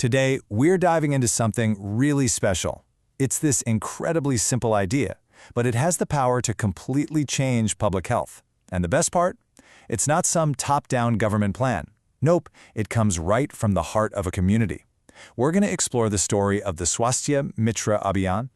Today, we're diving into something really special. It's this incredibly simple idea, but it has the power to completely change public health. And the best part? It's not some top-down government plan. Nope, it comes right from the heart of a community. We're going to explore the story of the Swasthya Mitra Abhiyan.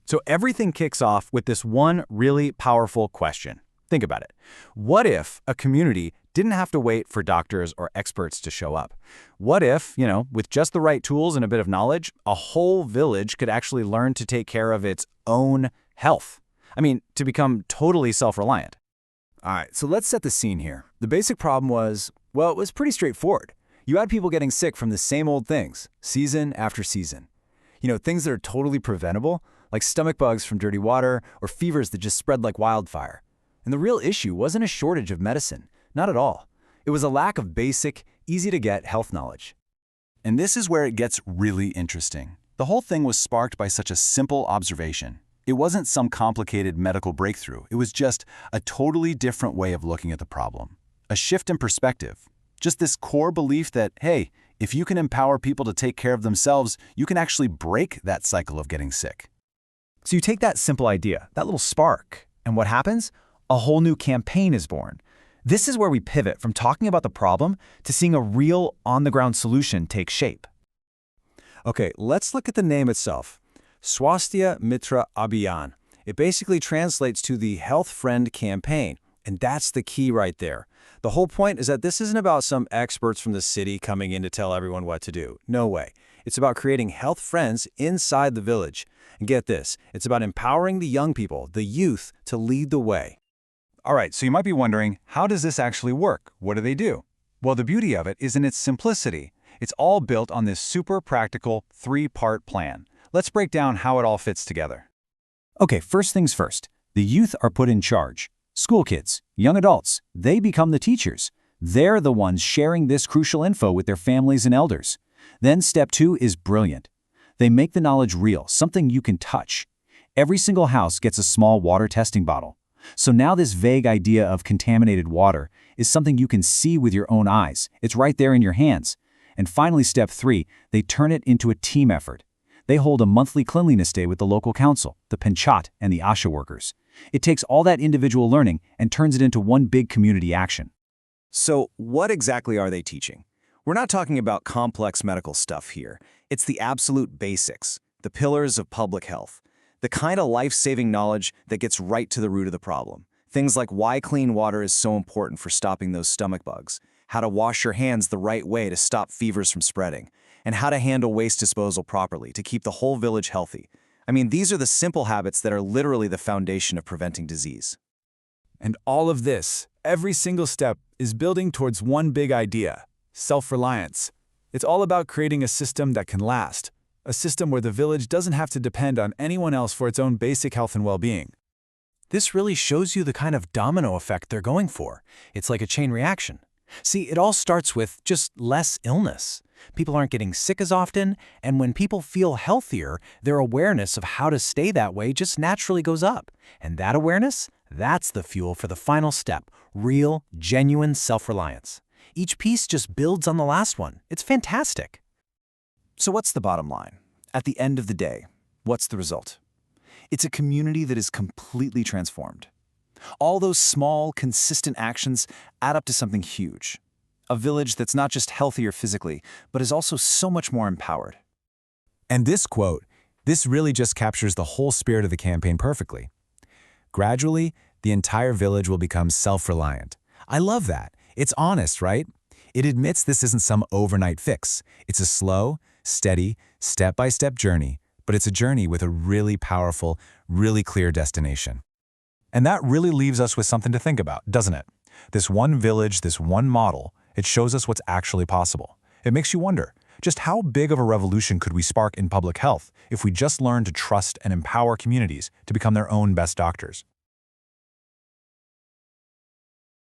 So everything kicks off with this one really powerful question. Think about it. What if a community didn't have to wait for doctors or experts to show up? What if, with just the right tools and a bit of knowledge, a whole village could actually learn to take care of its own health? I mean, to become totally self-reliant. All right, so let's set the scene here. The basic problem was, well, it was pretty straightforward. You had people getting sick from the same old things, season after season. Things that are totally preventable, like stomach bugs from dirty water or fevers that just spread like wildfire. And the real issue wasn't a shortage of medicine. Not at all. It was a lack of basic, easy-to-get health knowledge. And this is where it gets really interesting. The whole thing was sparked by such a simple observation. It wasn't some complicated medical breakthrough. It was just a totally different way of looking at the problem. A shift in perspective. Just this core belief that, hey, if you can empower people to take care of themselves, you can actually break that cycle of getting sick. So you take that simple idea, that little spark, and what happens? A whole new campaign is born. This is where we pivot from talking about the problem to seeing a real, on-the-ground solution take shape. Okay, let's look at the name itself. Swasthya Mitra Abhiyan. It basically translates to the Health Friend Campaign, and that's the key right there. The whole point is that this isn't about some experts from the city coming in to tell everyone what to do. No way. It's about creating health friends inside the village. And get this, it's about empowering the young people, the youth, to lead the way. All right, so you might be wondering, how does this actually work? What do they do? Well, the beauty of it is in its simplicity. It's all built on this super practical three-part plan. Let's break down how it all fits together. Okay, first things first. The youth are put in charge. School kids, young adults, they become the teachers. They're the ones sharing this crucial info with their families and elders. Then step 2 is brilliant. They make the knowledge real, something you can touch. Every single house gets a small water testing bottle. So now this vague idea of contaminated water is something you can see with your own eyes. It's right there in your hands. And finally, step 3, they turn it into a team effort. They hold a monthly cleanliness day with the local council, the Panchat, and the Asha workers. It takes all that individual learning and turns it into one big community action. So what exactly are they teaching? We're not talking about complex medical stuff here. It's the absolute basics, the pillars of public health. The kind of life-saving knowledge that gets right to the root of the problem. Things like why clean water is so important for stopping those stomach bugs, how to wash your hands the right way to stop fevers from spreading, and how to handle waste disposal properly to keep the whole village healthy. I mean, these are the simple habits that are literally the foundation of preventing disease. And all of this, every single step, is building towards one big idea: self-reliance. It's all about creating a system that can last. A system where the village doesn't have to depend on anyone else for its own basic health and well-being. This really shows you the kind of domino effect they're going for. It's like a chain reaction. See, it all starts with just less illness. People aren't getting sick as often, and when people feel healthier, their awareness of how to stay that way just naturally goes up. And that awareness, that's the fuel for the final step: real, genuine self-reliance. Each piece just builds on the last one. It's fantastic. So what's the bottom line? At the end of the day, what's the result? It's a community that is completely transformed. All those small, consistent actions add up to something huge. A village that's not just healthier physically, but is also so much more empowered. And this quote, this really just captures the whole spirit of the campaign perfectly. Gradually, the entire village will become self-reliant. I love that. It's honest, right? It admits this isn't some overnight fix. It's a slow, steady, step-by-step journey, but it's a journey with a really powerful, really clear destination. And that really leaves us with something to think about, doesn't it? This one village, this one model, it shows us what's actually possible. It makes you wonder, just how big of a revolution could we spark in public health if we just learn to trust and empower communities to become their own best doctors?